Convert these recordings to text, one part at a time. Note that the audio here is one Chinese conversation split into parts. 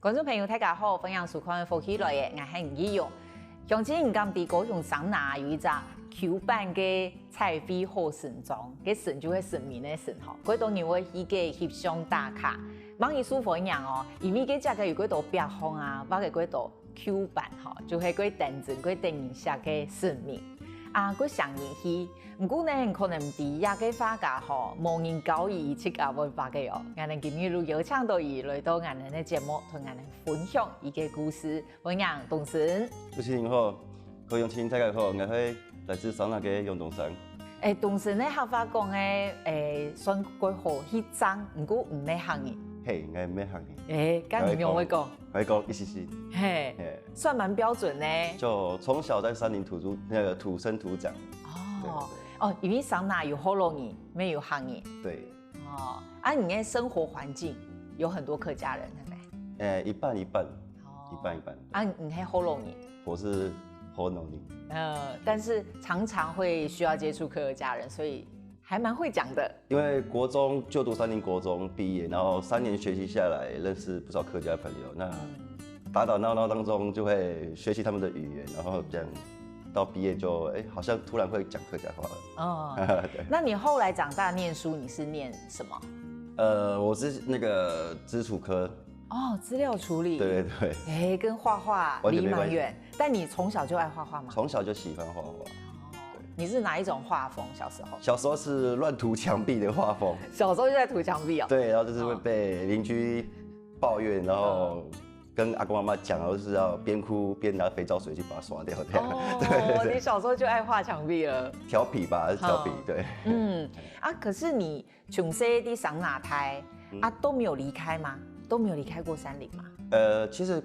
观众朋友，大家好，欢迎收看《福气来的》，我是吴义勇。相信你讲伫高雄桑拿有一只 Q 版嘅菜飞好神装，嘅神就会神明的神吼，嗰度你会去嘅翕相打卡，网易舒服一样哦，因为嘅价格有嗰度标红啊，包嘅嗰度 Q 版吼，就係嗰等陣嗰等一下嘅神明。啊，佢上年去，唔過呢，可能啲亞嘅花架吼，無人教伊切下文化嘅哦。我哋今日如邀請到伊來到我哋嘅節目，同我哋分享伊嘅故事。歡迎董神。主持人好，各位鄉親大家好，我係來自桑拿嘅楊董神。董神咧客家講嘅算佢好囂張，唔過唔咩行業。嘿，我咩行業？咁點樣會講？我講一絲絲。嘿，算蠻標準呢。就從小在山林土生土長。哦，因為桑拿有好容易，沒有行業。對。哦，啊，你嘅生活環境有很多客家人，係咪？一半一半，一半一半。啊，你係好容易。我是好努力。但是常常會需要接觸客家人，所以還蠻會講的。因為國中就讀山林國中畢業，然後3年學習下來，認識不少客家朋友。那打打鬧鬧當中就會學習他們的語言，然後這樣到畢業就好像突然會講客家話了。哦，對。那你後來長大念書，你是念什麼？我是那個資處科。哦，資料處理。對對對。跟畫畫離蠻遠。但你從小就愛畫畫嗎？從小就喜歡畫畫。你是哪一種畫風？小時候？小時候是亂塗牆壁的畫風。小時候就在塗牆壁啊？對，然後就是會被鄰居抱怨，然後跟阿公媽媽講，然後是要邊哭邊拿肥皂水去把它刷掉。哦，你小時候就愛畫牆壁了？調皮吧，調皮，對。可是你從細啲桑拿台都沒有離開嗎？都沒有離開過山林嗎？其實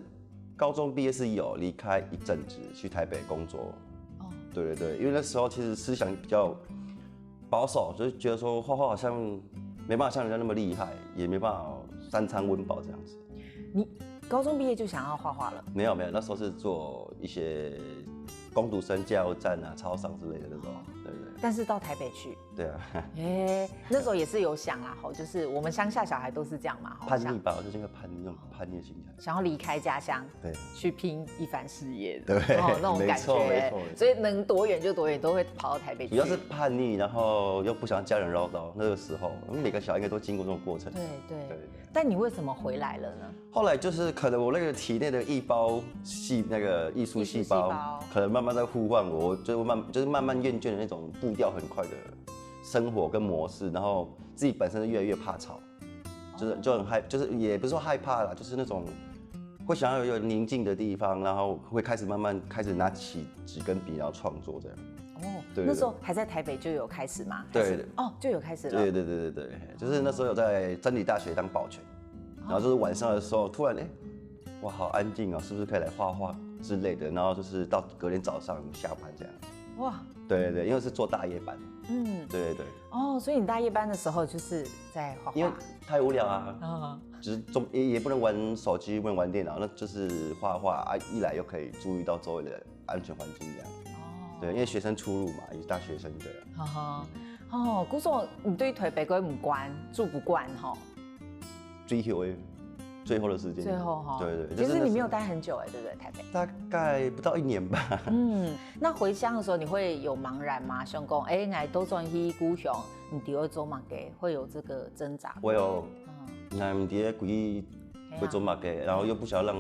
高中畢業是有離開一陣子去台北工作。對對對，因為那時候其實思想比較保守，就是覺得說畫畫好像沒辦法像人家那麼厲害，也沒辦法3餐溫飽這樣子。你高中畢業就想要畫畫了？沒有，那時候是做一些工讀生加油站啊、超商之類的那種，對對。但是到台北去？對啊。那時候也是有想啦，就是我們鄉下小孩都是這樣嘛，叛逆吧，就是那個叛逆的心態，想要離開家鄉，對，去拼一番事業，對，那種感覺，沒錯，所以能多遠就多遠，都會跑到台北去。主要是叛逆，然後又不想家人嘮叨，那個時候，每個小孩應該都經過這種過程。對。但你為什麼回來了呢？後來就是可能我那個體內的藝術細胞，可能慢慢在呼喚我，就是慢慢厭倦的那種步調很快的生活跟模式，然後自己本身越來越怕吵，就很害，就是也不是說害怕啦，就是那種會想要有寧靜的地方，然後會慢慢開始拿起紙跟筆，然後創作這樣。對，那時候還在台北就有開始嗎？對，就有開始了。對，就是那時候有在真理大學當保全，然後就是晚上的時候突然哇好安靜哦，是不是可以來畫畫之類的？然後就是到隔天早上下班這樣。哇，對，因為是做大夜班。對。所以你大夜班的時候就是在畫畫。因為太無聊啊，就是也不能玩手機，不能玩電腦，那就是畫畫啊，一來又可以注意到周圍的安全環境這樣。對，因為學生出入嘛，也是大學生對啊。古總，你對台北唔慣，住不慣哈？追求最後的時間。最後哈。對。其實你沒有待很久對不對？台北。大概不到1年吧。那回鄉的時候你會有茫然嗎？想講，我都轉去故鄉，唔對我做乜嘅，會有這個掙扎。我有，我唔對會做乜嘅，然後又不想讓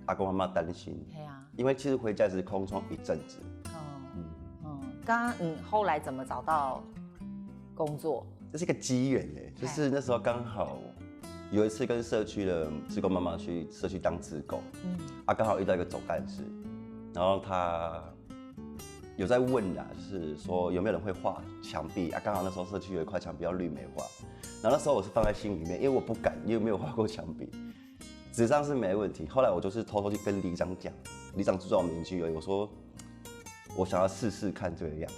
阿公阿媽擔心。因為其實回家只是空窗一陣子。剛後來怎麼找到工作？這是一個機緣誒，就是那時候剛好有一次跟社區的志工媽媽去社區當志工，剛好遇到一個總幹事，然後他有在問啦，就是說有沒有人會畫牆壁啊？剛好那時候社區有一塊牆壁要綠美化，然後那時候我是放在心裡面，因為我不敢，因為沒有畫過牆壁，紙上是沒問題。後來我就是偷偷去跟里長講，里長住在我們鄰居而已，我說我想要試試看這個樣子，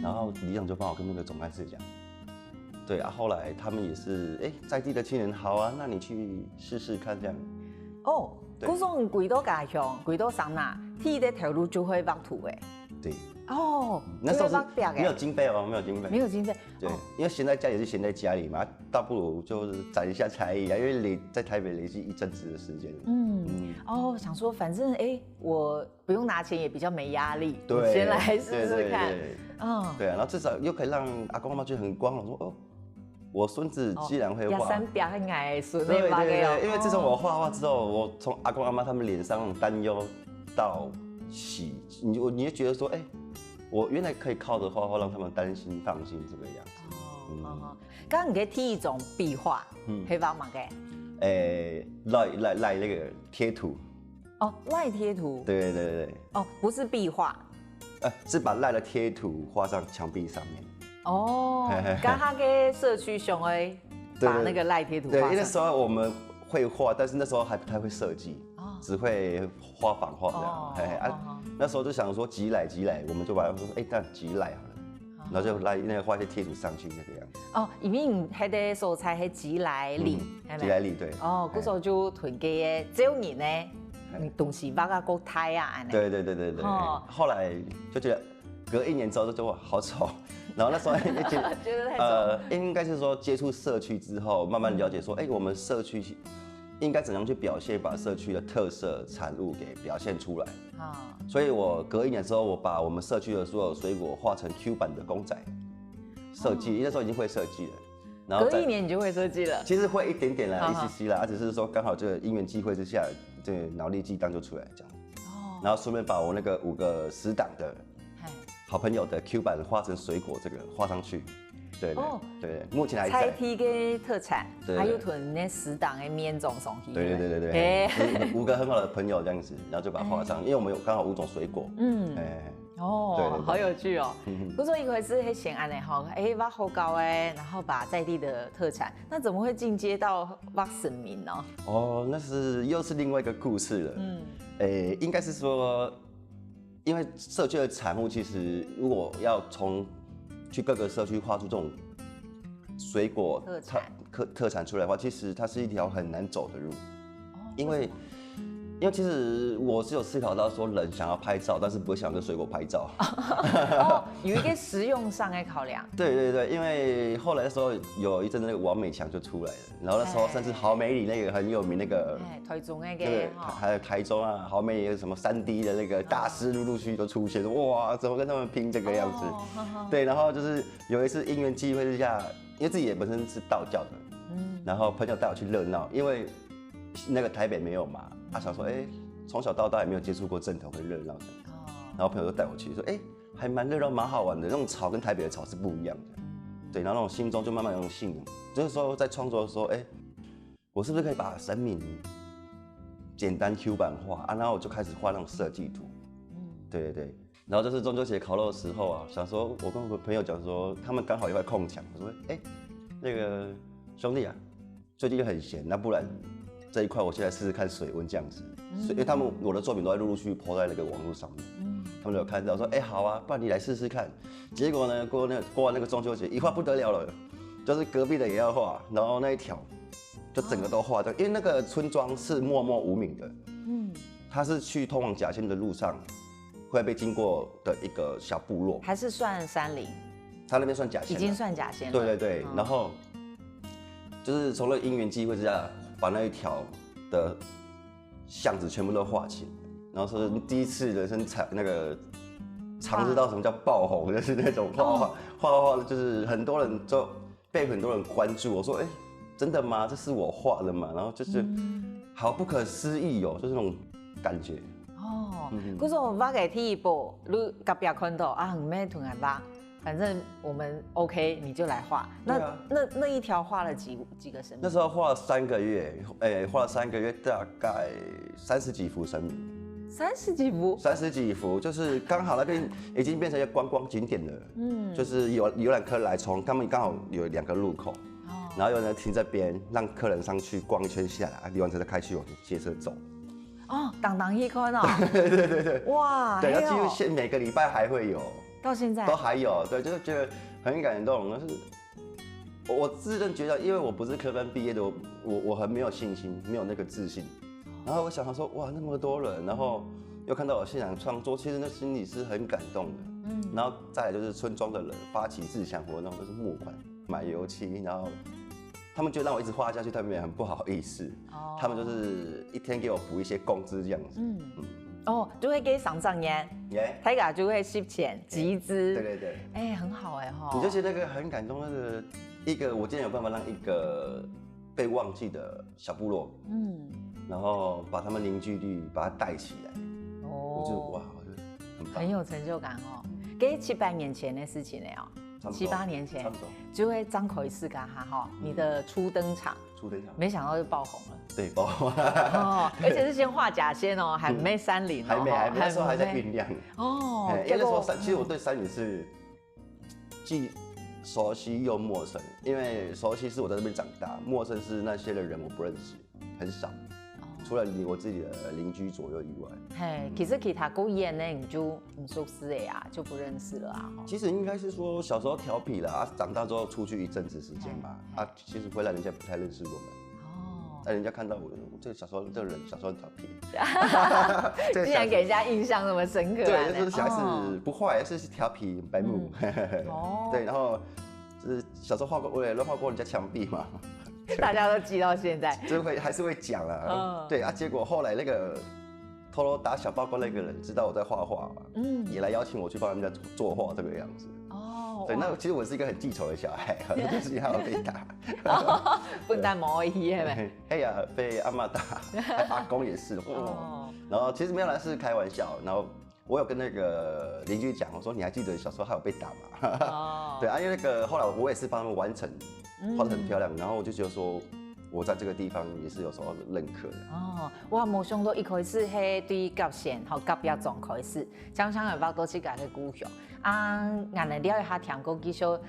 然後里長就幫我跟那個總幹事講，對啊，後來他們也是在地的青年，好啊，那你去試試看這樣。古總幾多家鄉，幾多桑拿，鐵的頭路就會畫圖誒。對。哦，那时候是没没有经费哦，没有经费，没有经费。对，因为闲在家也是闲在家里嘛，倒不如就是展一下才艺啊，因为在台北累积一阵子的时间。哦，想说反正我不用拿钱也比较没压力，对，先来试试看。对啊，然后至少又可以让阿公阿妈觉得很光荣，说哦，我孙子既然会画，三表很矮孙对，因为自从我画画之后，我从阿公阿妈他们脸上那种担忧到喜，你就觉得说，我原来可以靠着画画让他们担心放心这个样子。刚刚你给提一种壁画，可以帮忙给？赖那个贴图。哦，赖贴图。对。哦，不是壁画。是把赖的贴图画上墙壁上面。哦，刚他给社区熊把那个赖贴图画上。对，那时候我们会画，但是那时候还不太会设计，只会画仿画这样。那时候就想说集来，我们就把它说，那集来好了，然后就来那个画一些贴图上去那个样子。哦，因为还得素材还集来里，集来里对。哦，那时候就囤给只有你呢，东西把它够胎啊。对。后来就觉得隔1年之后就哇好丑，然后那时候觉得太丑。应该是说接触社区之后，慢慢了解说，我们社区应该怎样去表现，把社区的特色产物给表现出来。所以我隔1年之后，我把我们社区的所有水果画成 Q 版的公仔设计，那时候已经会设计了。然后隔1年你就会设计了？其实会一点点啦，一些啦，只是说刚好这个因缘际会之下，这个脑力激荡就出来这样。然后顺便把我那个5个死党的好朋友的 Q 版画成水果，这个画上去。对，目前还在。菜梯的特产，还有囤那死党的面种送去。对，5个很好的朋友这样子，然后就把它画上，因为我们有刚好5种水果。对，好有趣哦。不说一回是很显安的哈，挖好高然后把在地的特产，那怎么会进阶到挖省民呢？那又是另外一个故事了。应该是说，因为社区的产物，其实如果要去各个社区画出这种水果特产出来的话，其实它是一条很难走的路，因为其实我是有思考到说，人想要拍照，但是不会想跟水果拍照。有一个实用上的考量。对，因为后来的时候有一阵子那个王美强就出来了，然后那时候甚至好美里那个很有名那个台中那个，还有台中啊，好美有什么3D 的那个大师陆续都出现，哇，怎么跟他们拼这个样子？对，然后就是有一次因缘际会之下，因为自己也本身是道教的，然后朋友带我去热闹，因为那个台北没有嘛。他想说，从小到大也没有接触过正统跟热闹的，然后朋友就带我去，说，还蛮热闹，蛮好玩的。那种草跟台北的草是不一样的，对。然后那种心中就慢慢有种信仰，就是说在创作的时候，我是不是可以把神明简单 Q 版化啊？然后我就开始画那种设计图，对。然后就是中秋节烤肉的时候啊，想说我跟我朋友讲说，他们刚好有块空墙，我说，那个兄弟啊，最近很闲，那不然。这一块我现在试试看水温这样子，因为我的作品都在陆续抛在那个网络上面，他们有看到说，好啊，不然你来试试看。结果呢，过完那个中秋节，一画不得了了，就是隔壁的也要画，然后那一条就整个都画的，因为那个村庄是默默无名的，它是去通往甲仙的路上会被经过的一个小部落，还是算山林？它那边算甲仙，已经算甲仙了。对，然后就是从那因缘际会之下。把那一条的巷子全部都画起来，然后是第一次人生尝试到什么叫爆红，就是那种画，就是很多人就被很多人关注。我说，真的吗？这是我画的吗？然后就是好不可思议哦，就是那种感觉。可是我挖给第一步，你隔壁看到啊，唔咩同人挖。反正我们 OK， 你就来画。那一条画了几个神明？那时候画了3个月，画了3个月，大概30几幅神明。30几幅？30几幅，就是刚好那边已经变成一个观光景点了。就是游览客来从他们刚好有2个路口，然后有人停这边，让客人上去逛一圈下来，游完车再开去往接车走。当一看哦。对。哇。对，然后几乎每个礼拜还会有。到现在都还有，对，就是觉得很感动。但是我自认觉得，因为我不是科班毕业的，我很没有信心，没有那个自信。然后我想说，哇，那么多人，然后又看到我现场创作，其实那心里是很感动的。然后再来就是村庄的人发起自强活动，就是募款买油漆，然后他们就让我一直画下去，他们也很不好意思，他们就是一天给我补一些工资这样子。就会给上账烟，大家就会收钱集资。对对对，哎，很好哎哈。你就觉得那个很感动，那个一个我今天有办法让一个被忘记的小部落，然后把他们凝聚力把它带起来，我就哇，我觉得很棒，很有成就感哦。给7、8年前的事情了哦，7、8年前就会张口一次嘎哈哈，你的初登场，没想到就爆红了。对，爆红而且是先画甲仙哦，还没山林，还没，那时候还在酝酿哦。因为那时候其实我对山林是既熟悉又陌生，因为熟悉是我在这边长大，陌生是那些的人我不认识，很少。除了我自己的邻居左右以外，其实其他狗眼呢，你就不熟悉的呀，就不认识了啊。其实应该是说小时候调皮了长大之后出去一阵子时间嘛，其实回来人家不太认识我们。人家看到我这个小时候这个人小时候很调皮，竟然给人家印象那么深刻。对，就是小孩子不坏，是调皮白目。对，然后就是小时候我也乱画过人家墙壁嘛。大家都记到现在，就还是会讲啊。对结果后来那个偷偷打小报告那个人知道我在画画嘛，也来邀请我去帮人家作画这个样子。对，那其实我是一个很记仇的小孩，就是要被打。笨蛋毛衣，哎呀，被阿嬷打，阿公也是。然后其实没有人是开玩笑，然后我有跟那个邻居讲，我说你还记得小时候还有被打吗？对因为那个后来我也是帮他们完成，画得很漂亮，然后我就觉得说。我在这个地方也是有受到认可的。我冇想到一开始係對甲線和甲標狀開始，常常係包多次家嘅故鄉。我哋了一下聽過幾首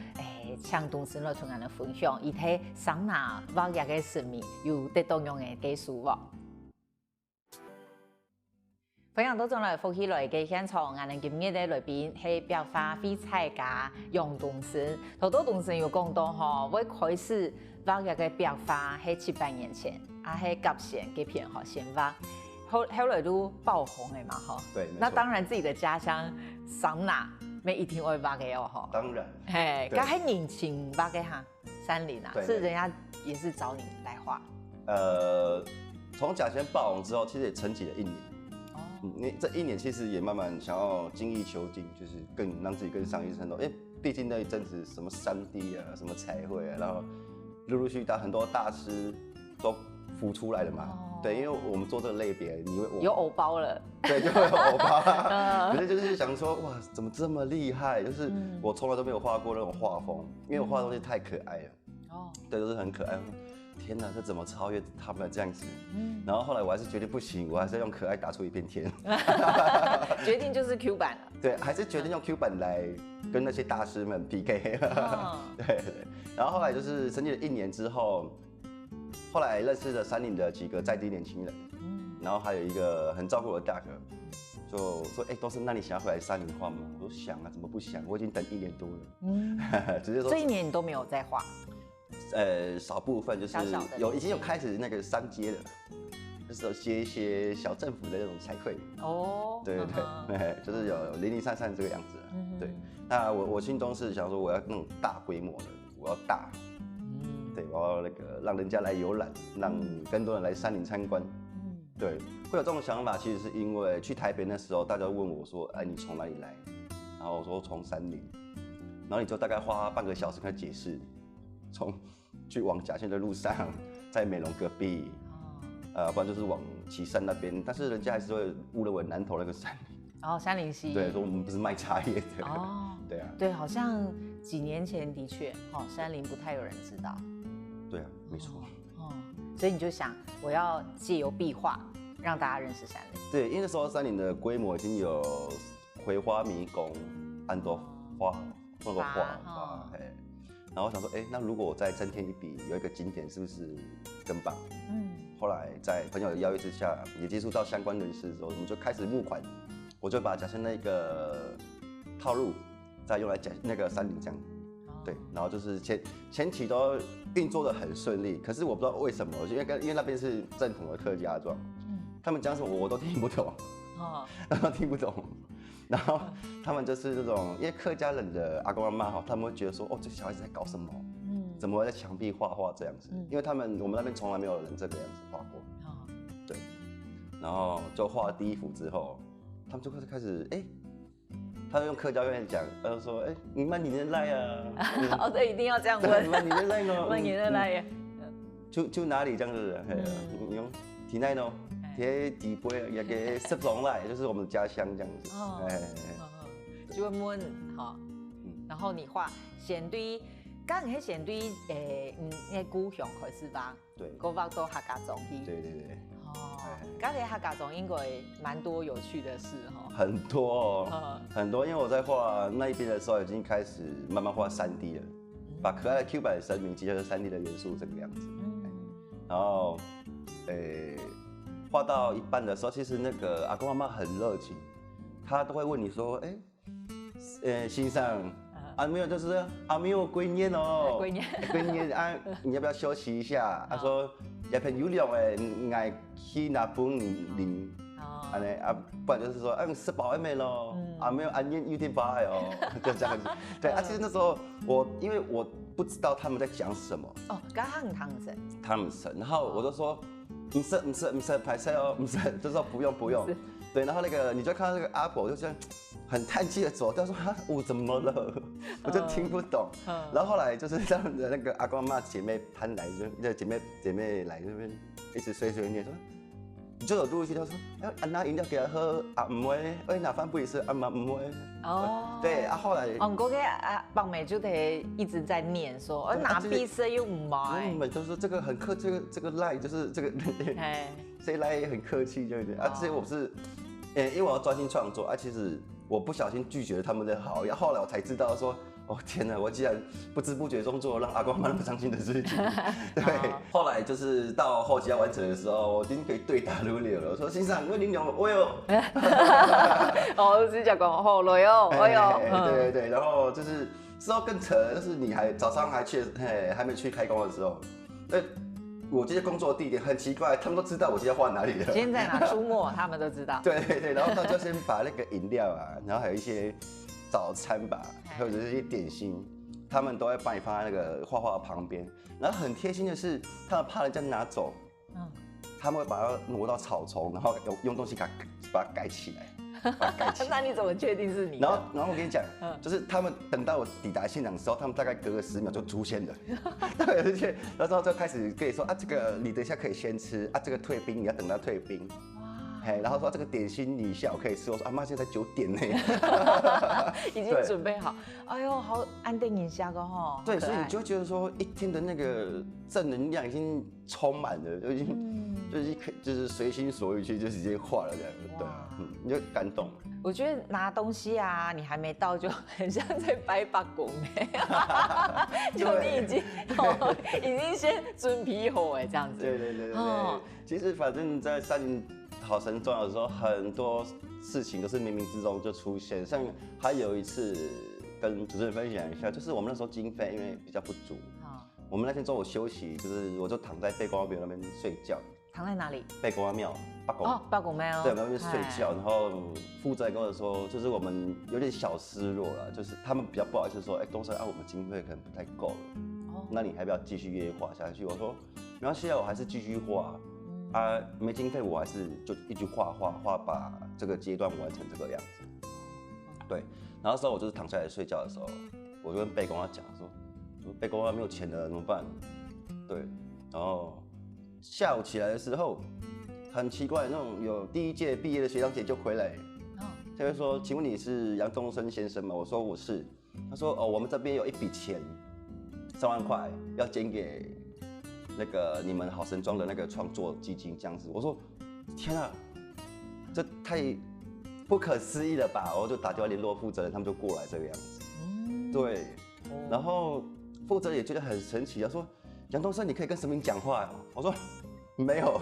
唱動聲來同人哋分享，而睇桑拿畫日嘅生命有得到樣嘅技術喎。分享到咗嚟福喜來嘅現場，我哋今日嘅來賓係裱花廢菜家楊東升。好多東升有講到吼，我開始。畫日嘅裱花喺7、8年前，喺甲線嘅片先畫，後來都爆紅嘅嘛嗬。對，那當然自己的家鄉桑拿，咪一定會畫嘅哦嗬。當然。咁喺年前畫嘅哈山林啊，是人家也是找你來畫。從甲線爆紅之後，其實也沉寂了1年。你這1年其實也慢慢想要精益求精，就是更讓自己更上一層樓。因為畢竟那一陣子什麼3D啊，什麼彩繪啊，然後。陸陸續續很多大師都浮出來了嘛，對，因為我們做這個類別，你會有偶包了，對，就會有偶包，可是就是想說，哇，怎麼這麼厲害？就是我從來都沒有畫過那種畫風，因為我畫的東西太可愛了，對，都是很可愛。天哪，這怎麼超越他們這樣子？然後後來我還是決定不行，我還是要用可愛打出一片天。決定就是 Q 版了。對，還是決定用 Q 版來跟那些大師們 PK。對。然後後來就是成立了1年之後，後來認識了山林的幾個在地年輕人，然後還有一個很照顧我的大哥，就說：“東升，那你想要回來山林畫嗎？”我說：“想啊，怎麼不想？我已經等1年多了。”直接說這1年你都沒有在畫。少部分就是已經有開始那個商街了，就是有接一些小政府的那種彩繪。對對對，就是有零零散散這個樣子。對，那我心中是想說我要那種大規模的，我要大，對，我要那個讓人家來遊覽，讓更多人來山林參觀。對，會有這種想法，其實是因為去台北那時候，大家問我說：“哎，你從哪裡來？”然後我說：“從山林。”然後你就大概花半個小時跟他解釋。從去往甲線的路上，在美濃隔壁，不然就是往旗山那邊，但是人家還是會誤認為南投那個山林。山林溪。對，說我們不是賣茶葉的。對啊。對，好像幾年前的確，山林不太有人知道。對啊，沒錯。所以你就想，我要借由壁畫讓大家認識山林。對，因為那時候山林的規模已經有葵花迷宮、安多花那個花。然後我想說，那如果我再增添一筆，有一個景點，是不是更棒？後來在朋友的邀約之下，也接觸到相關人士之後，我們就開始募款，我就把甲線那個套路再用來講那個山林這樣。對，然後就是前期都運作得很順利，可是我不知道為什麼，因為那邊是正統的客家莊，他們講什麼我都聽不懂，聽不懂。然后他们就是那种，因为客家人的阿公阿妈哈，他们会觉得说，哦，这小孩子在搞什么？怎么会在墙壁画画这样子？因为我们那边从来没有人这个样子画过。对。然后就画了第一幅之后，他们就开始他就用客家话讲，他就说，你慢你的来啊。哦，对，一定要这样问。慢你的来喏。慢你的来耶。就哪里这样子？你用体内喏。贴底杯也给石庄来，就是我们的家乡这样子。就会问哈，然后你画先对，刚你先对那故乡开始吧？对，go back 到客家庄去。对。哦，刚才客家庄应该蛮多有趣的事哈。很多很多，因为我在画那一边的时候，已经开始慢慢画3D 了，把可爱的 Q 版的神明结合3D 的元素这个样子。然后画到一半的时候，其实那个阿公阿妈很热情，他都会问你说，先生，没有，就是没有归年哦，归年啊，你要不要休息一下？他说也很有料爱去拿本领，不然就是说吃饱没咯，没有安念有点饱哦，就这样子。对其实那时候因为我不知道他们在讲什么刚很汤神，然后我就说。不是，拍摄哦，不是，就说不用，对，然后你就看到那个阿婆就这样很叹气的走掉，说我怎么了？我就听不懂。然后后来就是他们的那个阿公阿妈姐妹攀来，就姐妹来那边一直碎念说，你就有录一句，他说拿饮料给他喝唔会，拿饭不也是妈唔会。对后来嗰個白眉就得一直在念說，拿必須又唔買。我們就說這個很客氣，這個賴就是這個，誰賴也很客氣，對不對？這些我是，因為我要專心創作其實我不小心拒絕了他們的好，後來我才知道說，天哪，我竟然不知不覺中做了讓阿公媽那麼傷心的事情。對，後來就是到後期要完成的時候，我已經可以對答如流了。我說先生，我領我有。是講講好累哦，對，然後就是之後更扯的就是你早上還沒去開工的時候，我這些工作地點很奇怪，他們都知道我今天畫哪裡了。今天在哪出沒，他們都知道。對，然後他就先把那個飲料然後還有一些早餐吧，或者是一些點心，他們都會幫你放在那個畫畫旁邊。然後很貼心的是，他們怕人家拿走，他們會把它挪到草叢，然後用東西把它蓋起來。那你怎麼確定是你？然後我跟你講，就是他們等到我抵達現場的時候，他們大概隔個10秒就出現了。對，而且然後就開始跟你說這個你等一下可以先吃這個退冰你要等它退冰。然後說這個點心你下午可以吃。我說媽，現在9點呢，已經準備好。哎呦，好安定一下個哈。對，所以你就會覺得說一天的那個正能量已經充滿了，就已經就是隨心所欲去就直接畫了這樣，對，你就感動。我覺得拿東西你還沒到就很像在擺八公就你已經先準備好這樣子。對，其實反正在3好神莊的時候，很多事情都是冥冥之中就出現。像還有一次跟主持人分享一下，就是我們那時候經費因為比較不足，我們那天中午休息，就是我就躺在背公廟那邊睡覺。躺在哪裡？背公廟，八公廟。對，那邊睡覺，然後負責人跟我說，就是我們有點小失落了，就是他們比較不好意思說，東昇我們經費可能不太夠了，那你還不要繼續約畫下去？我說沒關係我還是繼續畫。沒經費，我還是就一直畫，把這個階段完成這個樣子。對，然後那時候我就是躺下來睡覺的時候，我就跟背公他講說，背公他沒有錢了怎麼辦？對，然後下午起來的時候，很奇怪，那種有第一屆畢業的學長姐就回來，他就說，請問你是楊東昇先生嗎？我說我是。他說我們這邊有一筆錢，3萬塊要捐給那個你們好神莊的那個創作基金，這樣子。我說天啊，這太不可思議了吧！我就打電話聯絡負責人，他們就過來這個樣子。對，然後負責人也覺得很神奇，他說楊東昇，你可以跟神明講話呀？我說沒有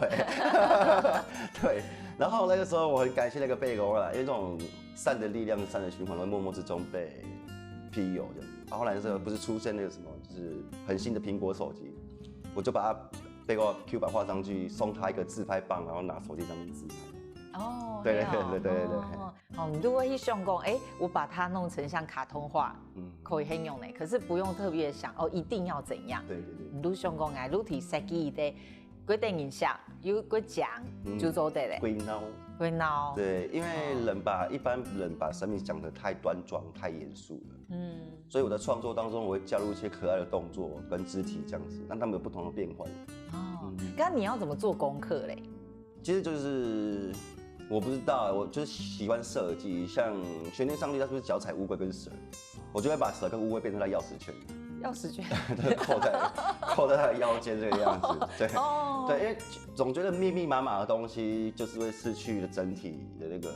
對，然後那個時候我很感謝那個背公因為這種善的力量、善的循環會默默之中被庇佑的。然後後來的時候不是出現那個什麼，就是很新的蘋果手機。我就把它背個 Q 版畫上去，送他一個自拍棒，然後拿手機上面自拍。哦，对。哦，你如果去想讲，我把它弄成像卡通画，可以很用的，可是不用特别想一定要怎样。对。你都想讲你提设计的规定影响，有个讲就做得嘞。会闹。对，因为一般人把神明讲得太端庄、太严肃了。所以我的创作当中，我会加入一些可爱的动作跟肢体这样子，让他们有不同的变换。刚刚你要怎么做功课嘞？其实就是我不知道，我就是喜欢设计，像玄天上帝他是不是脚踩乌龟跟蛇，我就会把蛇跟乌龟变成他钥匙圈。钥匙圈就是扣在他的腰间这个样子，对，因为总觉得密密麻麻的东西就是会失去了整体的那个，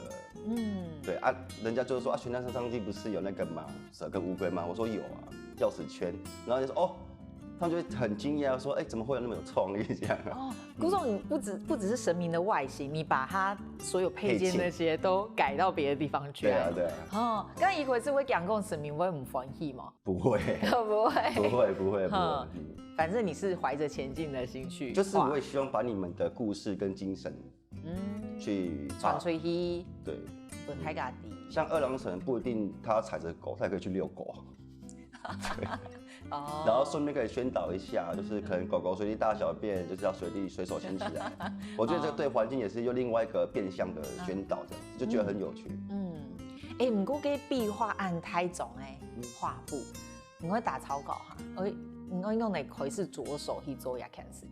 对啊，人家就是说玄天上帝不是有那个吗？蛇跟乌龟吗？我说有啊，钥匙圈，然后就说他们就会很惊讶说，怎么会有那么有创意这样？顾总，你不只是神明的外形，你把它所有配件那些都改到别的地方去。对啊。刚刚一回是会讲讲神明会很欢喜吗？不会。不会。反正你是怀着前进的心去，就是我也希望把你们的故事跟精神，去传出去。对，不太嘎低。像二郎神不一定他踩着狗，他也可以去遛狗。对。然后顺便可以宣导一下，就是可能狗狗随地大小便，就是要随手牵起来。我觉得这对环境也是又另外一个变相的宣导，这样子就觉得很有趣。不过给壁画按太重画布，你会打草稿哈？你会用哪可以是左手去做呀？看是。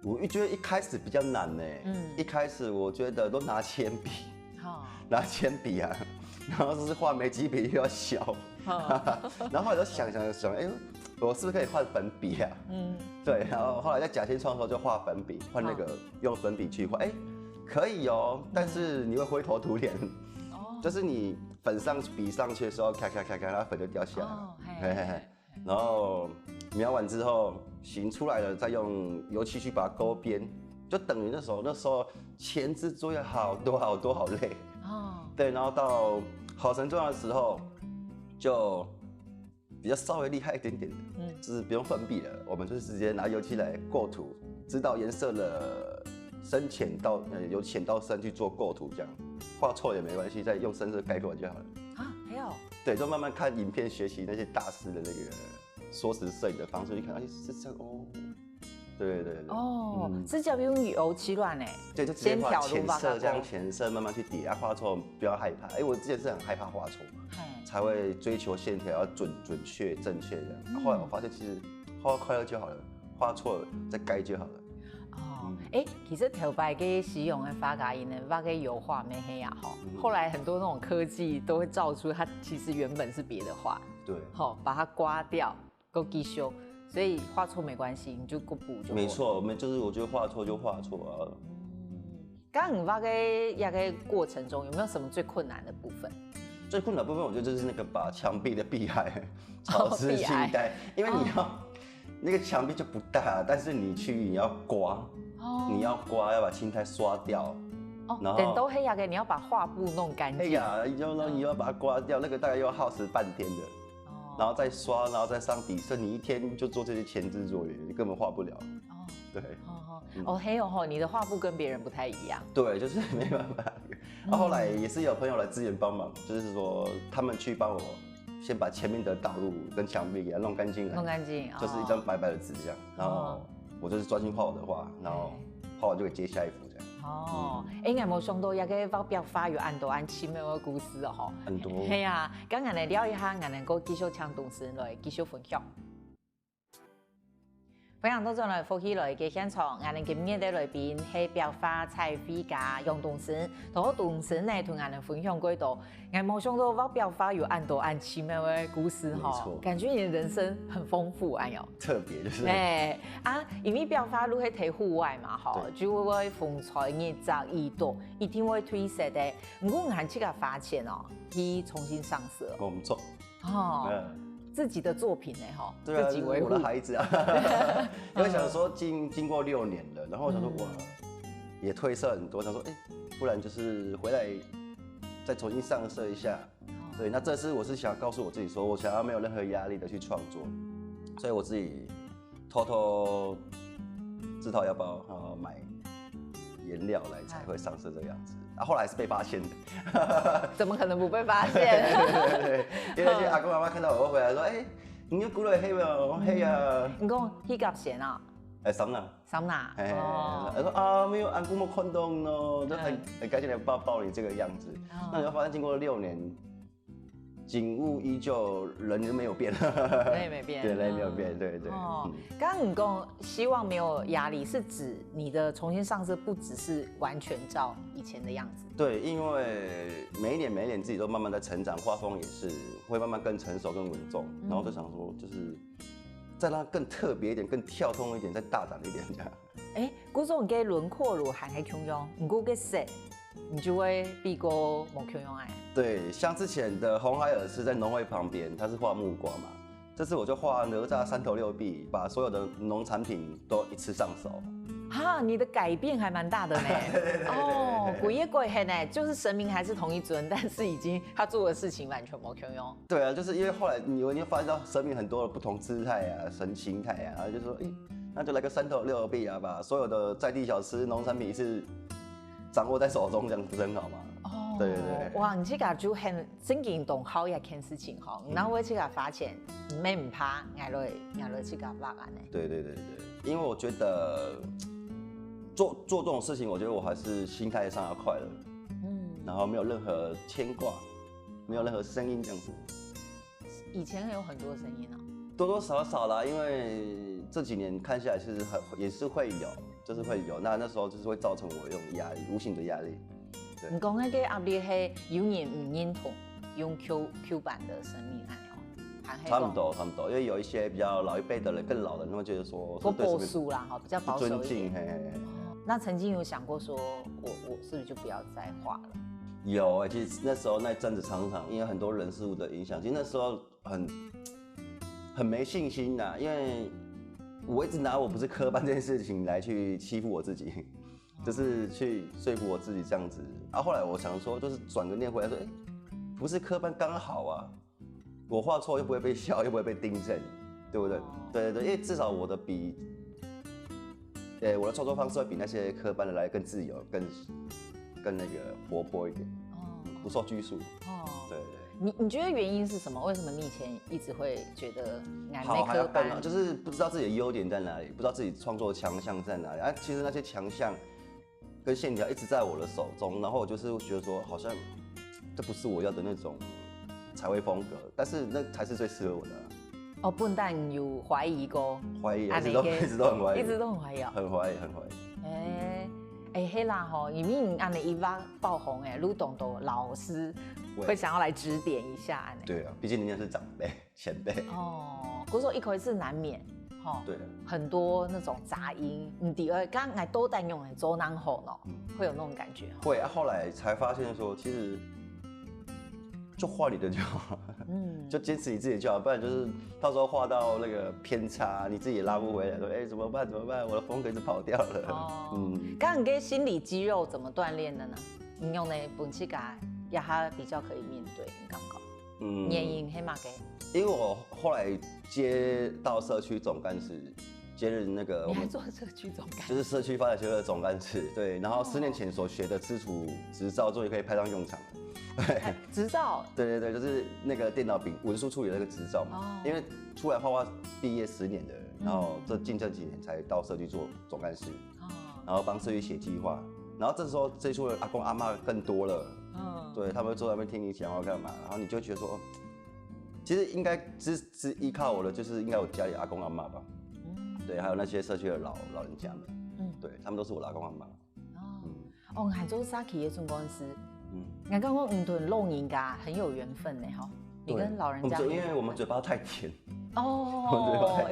我觉得一开始比较难呢。一开始我觉得都拿铅笔，拿铅笔啊，然后就是画眉基笔又要小，然后后来就想，我是不是可以换粉笔啊？对，然后后来在甲仙创的时候就画粉笔，换那个用粉笔去画，可以哦，但是你会灰头土脸，就是你粉上笔上去的时候，咔，它粉就掉下来，然后描完之后形出来了，再用油漆去把它勾边，就等于那时候前置作业好多好累，对，然后到好成状的时候就比较稍微厉害一点点的，就是不用粉笔了，我们就是直接拿油漆来过涂，指导颜色的深浅到由浅到深去做过涂，这样画错也没关系，再用深色盖过就好了。还有？对，就慢慢看影片学习那些大师的那个缩时摄影的方式，你看，是这样哦。对。指甲不用油漆乱对，就直接画浅色，这样浅色慢慢去叠，画错不要害怕。我之前是很害怕画错，才会追求线条要准确正确这样。后来我发现其实画快乐就好了，画错了再改就好了。其实头摆给使用的发夹因呢，发给油画没黑呀后来很多那种科技都会照出它其实原本是别的画，对，把它刮掉，够继续。所以画错没关系，你就补就好。没错，就是我觉得画错就画错啊。刚刚你画个过程中有没有什么最困难的部分？最困难的部分，我觉得就是那个把墙壁的壁癌草枝期待，因为你要那个墙壁就不大，但是你要刮，要把青苔刷掉。然后都黑呀，你要把画布弄干净。黑呀，你要把它刮掉，那个大概又要耗时半天的。然后再刷，然后再上底色，你一天就做这些前置作业，你根本画不了。对。你的画布跟别人不太一样。对，就是没办法。后来也是有朋友来支援帮忙，就是说他们去帮我先把前面的道路跟墙壁给它弄干净，就是一张白白的纸这样。然后我就是专心画我的画，然后画完就可以接下一幅这样。我冇想到一个壁画有按多按深的故事哦，很多。系啊，咁我哋聊一下，我哋個繼續請董事來繼續分享。分享到咗嚟福喜來嘅現場，我哋今日嘅來賓係壁畫彩繪家楊董事，同董事呢同我哋分享過多，我冇想到畫壁畫有按多按深的故事哈，感覺你的人生很豐富，哎呦，特別就是因為壁畫如果睇戶外嘛，就會風吹日曬雨多，一定會褪色的。不過我還去個發現去重新上色工作自己的作品呢，对啊，自己維護我的孩子啊，因為想說經過6年了，然後我想說哇，也褪色很多，想說不然就是回來再重新上色一下。對，那這次我是想告訴我自己說，我想要沒有任何壓力的去創作，所以我自己偷偷自掏腰包買颜料来才会上色这个样子。啊，后来是被发现的。怎么可能不被发现？对，因为那些阿公阿妈看到我回来说，你又骨落黑了，我黑啊。你讲迄夹线啊？桑拿。桑拿。他说啊，没有阿公莫看懂哦，就很开心的抱你这个样子。那你会发现，经过了6年，景物依旧，人没有变。人也没变。对，人也没有变，对。刚刚你讲希望没有压力，是指你的重新上色不只是完全照以前的样子。对，因为每一年自己都慢慢在成长，画风也是会慢慢更成熟、更稳重，然后就想说，就是再让它更特别一点、更跳通一点、再大胆一点这样。古种给轮廓如还很强用，唔过给色，你就会比个冇强用哎。对，像之前的红海尔是在农会旁边，它是画木瓜嘛，这次我就画哪吒3头6臂，把所有的农产品都一次上手。哈，你的改变还蛮大的呢。对，鬼也鬼黑呢，就是神明还是同一尊，但是已经他做的事情完全没有用。对啊，就是因为后来你会发现到神明很多的不同姿态啊、神形态啊，然后就说，那就来个3头6臂啊，把所有的在地小吃、农产品是掌握在手中，这样不是很好吗？对。哇，你这个就很真正懂好一件事情哈，然后我这个发现没唔怕，挨落这个画案呢。对，因为我觉得。做这种事情，我觉得我还是心态上要快乐，然后没有任何牵挂，没有任何声音这样子。以前有很多声音啊，多多少少啦，因为这几年看下来，其实也是会有，就是会有。那时候就是会造成我一种压力，无形的压力。对。你讲那个压力是有人唔认同用 Q 版的生命案哦。差不多，因为有一些比较老一辈的人，更老的，他们觉得说不保守啦，比较保守一点。那曾经有想过说，我是不是就不要再画了？有其实那时候那阵子常常因为很多人事物的影响，其实那时候很没信心呐，因为我一直拿我不是科班这件事情来去欺负我自己，就是去说服我自己这样子。后来我想说，就是转个念回来说，不是科班刚好啊，我画错又不会被笑，又不会被订正，对不对？对，因为至少我的笔。我的创作方式会比那些科班的来更自由，更那个活泼一点，不受拘束。对。你觉得原因是什么？为什么你以前一直会觉得好还要更好，就是不知道自己的优点在哪里，不知道自己创作强项在哪里。其实那些强项跟线条一直在我的手中，然后我就是觉得说，好像这不是我要的那种彩绘风格，但是那才是最适合我的。不但有怀疑过，怀疑，一直都很怀疑，一直都很怀疑啊，很怀疑。黑啦吼，因为安尼一发爆红卢董董老师会想要来指点一下安尼。对啊，毕竟人家是长辈前辈。不是说一口是难免对，很多那种杂音，第二刚才都单用走南吼会有那种感觉。会后来才发现说，其实。就画你的就好，就坚持你自己就好，不然就是到时候画到那个偏差，你自己也拉不回来，说怎么办？我的风格一直跑掉了。刚刚你跟心理肌肉怎么锻炼的呢？你用的本气感让它比较可以面对，你感觉？原因黑马给？因为我后来接到社区总干事，接任那个你还做社区总干事，就是社区发展协会的总干事，对，然后10年前所学的基础执照终于可以派上用场了。执照，对，就是那个电脑文书处理的那个执照嘛。因为出来画画毕业10年的，然后这几年才到社区做总干事，然后帮社区写计划，然后这时候接触的阿公阿嬷更多了，对，他们坐在那边听你讲话干嘛，然后你就觉得说，其实应该只依靠我的，就是应该我家里阿公阿嬷吧，对，还有那些社区的老人家们，对他们都是我的阿公阿嬷。海州沙奇的总干事。刚刚我跟老人家很有缘分呢哈，你跟老人家，因为我们嘴巴太甜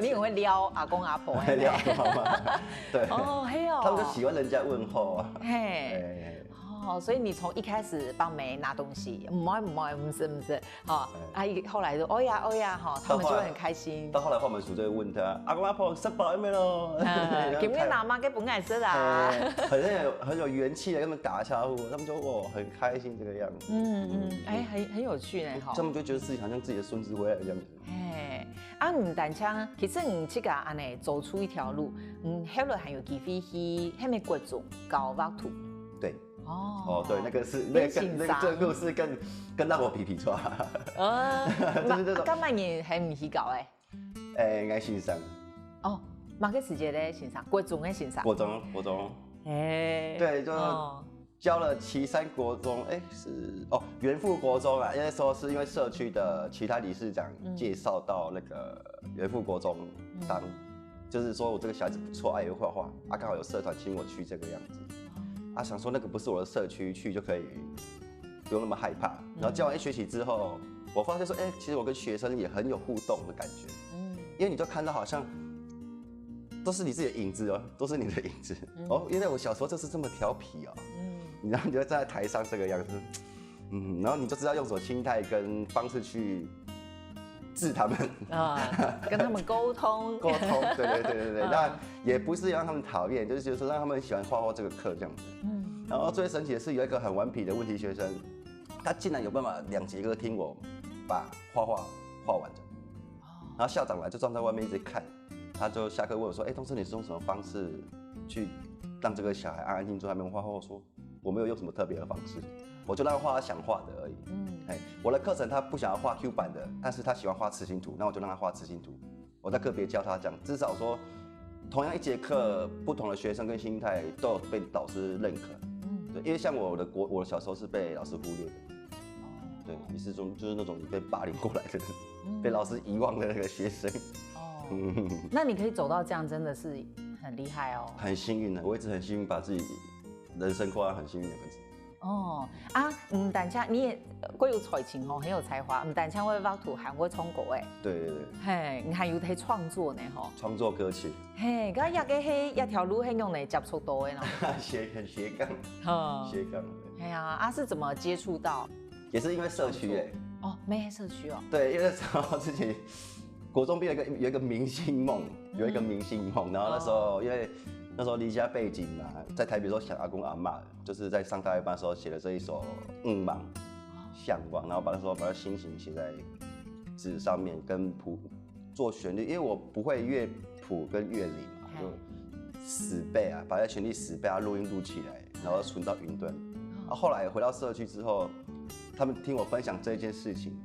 你很会撩阿公阿婆，撩阿公阿妈，对，他们就喜欢人家问候啊，所以你从一开始帮梅拿东西，不是，后来就呀，他们就会很开心。到后来画门鼠就会问他，阿公阿婆吃饱了没咯？今天拿妈给本爱吃啦，很有元气的，跟他们打招呼，他们就很开心这个样子。很有趣呢，他们就觉得自己好像自己的孙子回来这样子。啊，唔但像，其实你这个安尼走出一条路，后来还有机会去下面国中搞画图。对。哦，对，那个是这个故事更让我皮皮抓。就是这种。咁慢年还唔去搞爱欣赏。哦，哪个时间咧欣赏？国中的欣赏。国中。对，就教了旗山国中，元富国中啊，因为说是因为社区的其他理事长介绍到那个元富国中当，就是说我这个小孩子不错，爱会画画，刚好有社团请我去这个样子。想说那个不是我的社区，去就可以不用那么害怕。然后教完一学期之后，我发现说，其实我跟学生也很有互动的感觉。因为你就看到好像都是你自己的影子哦，都是你的影子。原来我小时候就是这么调皮哦。然后你就站在台上这个样子，然后你就知道用什么心态跟方式去治他们跟他们沟通，对，那也不是让他们讨厌，就是说让他们喜欢画画这个课这样子。然后最神奇的是有一个很顽皮的问题学生，他竟然有办法2节课听我把画完的。然后校长来就站在外面一直看，他就下课问我说：“东升，你是用什么方式去让这个小孩安安静静坐在那边画画？”我说：“我没有用什么特别的方式，我就让他画他想画的而已。”我的课程他不想要画 Q 版的，但是他喜欢画磁形图，那我就让他画磁形图。我在个别教他这样，至少说，同样1节课，不同的学生跟心态都有被老师认可。对，因为像我的小时候是被老师忽略的。对，你是就是那种被霸凌过来的，被老师遗忘的那个学生。那你可以走到这样，真的是很厉害哦。很幸运的，我一直很幸运，把自己人生过得很幸运2个字。但像你也贵有才情很有才华，但像会画图，还会创作对。你还有在创作呢创作歌曲。那一条路用来接触到的呢？斜杠。是怎么接触到？也是因为社区没社区哦。对，因为那时候自己国中毕业有一个明星梦，然后那时候因为那时候离家背景嘛，在台北的时候想阿公阿嬷，就是在上大一班的时候写了这一首梦向往，然后把它心情写在纸上面，跟谱做旋律，因为我不会乐谱跟乐理嘛，就死背把这旋律死背录音录起来，然后存到云端。后来回到社区之后，他们听我分享这件事情，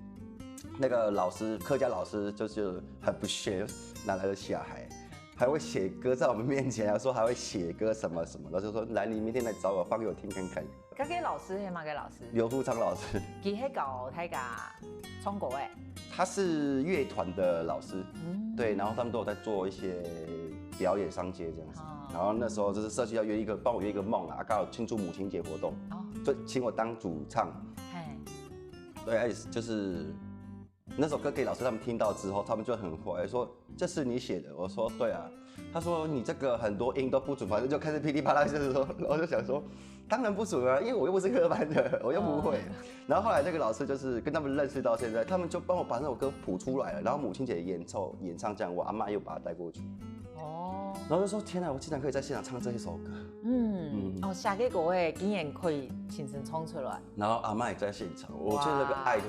那个老师客家老师就是很不屑，哪来的小孩？还会写歌在我们面前，说还会写歌什么什么的，就说来，你明天来找我放给我听看看。那个老师是哪个老师？刘富昌老师。他是搞那个创作他是乐团的老师，对，然后他们都有在做一些表演上街这样子。然后那时候就是社区要帮我约一个梦刚好庆祝母亲节活动，就请我当主唱。对，就是那首歌给老师他们听到之后，他们就很怀疑说：“这是你写的？”我说：“对啊。”他说：“你这个很多音都不准，反正就开始噼里啪啦就是说。”我就想说：“当然不准啊，因为我又不是科班的，我又不会。”然后后来这个老师就是跟他们认识到现在，他们就帮我把那首歌谱出来了。然后母亲节演唱这样，我阿嬷又把它带过去。然后就说：“天哪，我竟然可以在现场唱这一首歌。”下个国竟然可以亲身唱出来。然后阿嬷也在现场，我觉得那个爱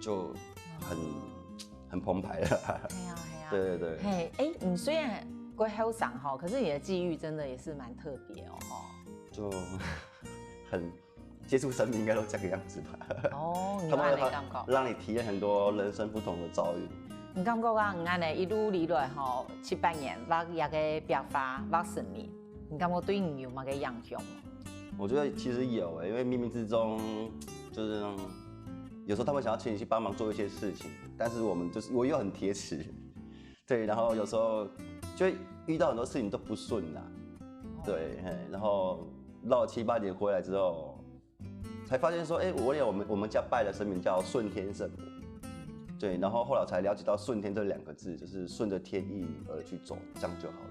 就很澎湃了。对。你虽然过后上可是你的际遇真的也是蛮特别就很接触生命，应该都这个样子吧。他们让你体验很多人生不同的遭遇。你感觉一路以来7、8年，我也个变化，我生命，你感觉对你有哪个影响？我觉得其实有因为冥冥之中就是有时候他们想要请你去帮忙做一些事情，但是我又很铁齿，对，然后有时候就会遇到很多事情都不顺啦，对，然后绕了7、8年回来之后，才发现说，我们家拜的神明叫顺天圣母。对，然后后来才了解到顺天这2个字，就是顺着天意而去走，这样就好了。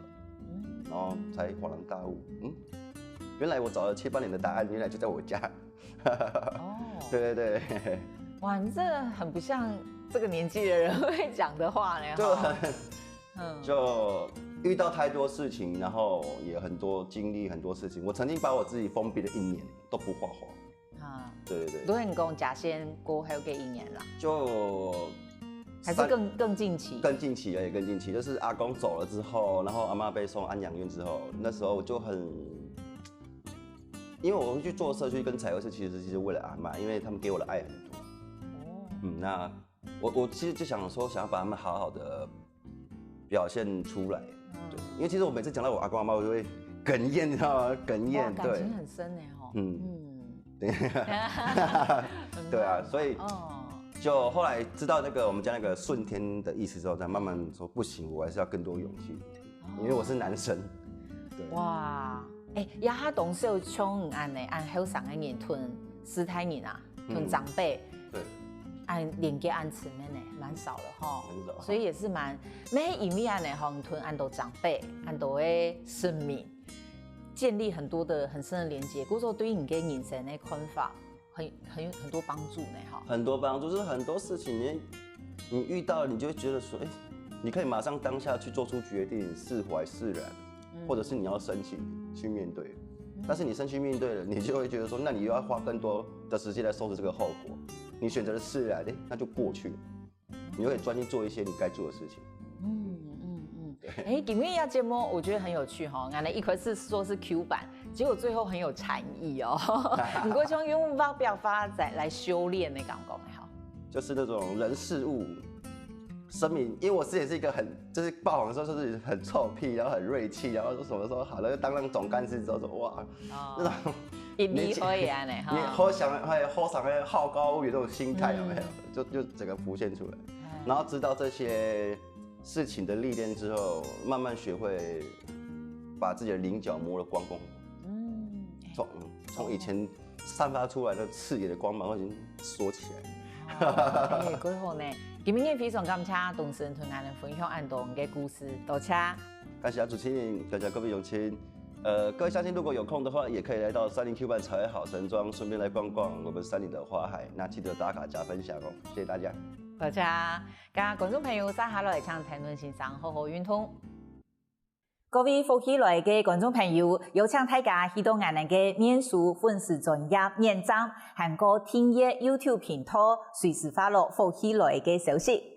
然后才恍然大悟，原来我找了7、8年的答案，原来就在我家。对。哇，你这很不像这个年纪的人会讲的话呢。就遇到太多事情，然后也经历很多事情。我曾经把我自己封闭了1年，都不画画。对。都很讲假先过还有给1年啦。就还是更近期？更近期也更近期，就是阿公走了之后，然后阿妈被送安养院之后，那时候就很，因为我会去做社区跟彩绘社，其实为了阿妈，因为他们给我的爱很多。那我其实就想说，想要把他们好好的表现出来，对，因为其实我每次讲到我阿公阿妈，我就会哽咽，你知道吗？哽咽，对，感情很深呢，哈。对，对啊，所以就后来知道那个我们家那个顺天的意思之后，才慢慢说不行，我还是要更多勇气，因为我是男生。对，哇，也哈动手冲按呢，按后上的人吞4胎人啊，吞长辈，对，按连给按吃面呢，蛮少的哈，很少，所以也是蛮每因为按呢，哈吞按到长辈，按到的生命。建立很多的很深的连接，故说对你跟人生的看法很多帮助呢，哈。很多帮助，就是很多事情你遇到了，你就会觉得说，你可以马上当下去做出决定，释怀释然，或者是你要生气去面对。但是你生气面对了，你就会觉得说，那你又要花更多的时间来收拾这个后果。你选择了释然，那就过去了，你就可以专心做一些你该做的事情。今天要节目我觉得很有趣哈，俺一开始说是 Q 版，结果最后很有禅意哦。你过从用表发来修炼的感觉好，就是那种人事物生命，因为我之前是一个就是爆红的时候就是很臭屁，然后很锐气，然后说什么说好了就当上总干事之后说哇，那种你可以啊呢，你好想好上的好高骛远这种心态有没有？就整个浮现出来，然后知道这些事情的历练之后，慢慢学会把自己的棱角磨得光光。从以前散发出来的刺眼的光芒，我已经缩起来。几好呢！今天非常感谢董事长同俺分享俺同的故事，多谢。感谢主持人，感谢各位乡亲。各位乡亲，如果有空的话，也可以来到30Q版彩绘好神庄，顺便来逛逛我们山里的花海。那记得打卡加分享哦，谢谢大家。多谢，跟观众朋友撒下来唱谈论欣赏，好好运通。各位福喜来嘅观众朋友，有请大家去到我哋嘅面書粉絲專頁面站，韓國聽嘢 YouTube 頻道，隨時發落福喜來嘅消息。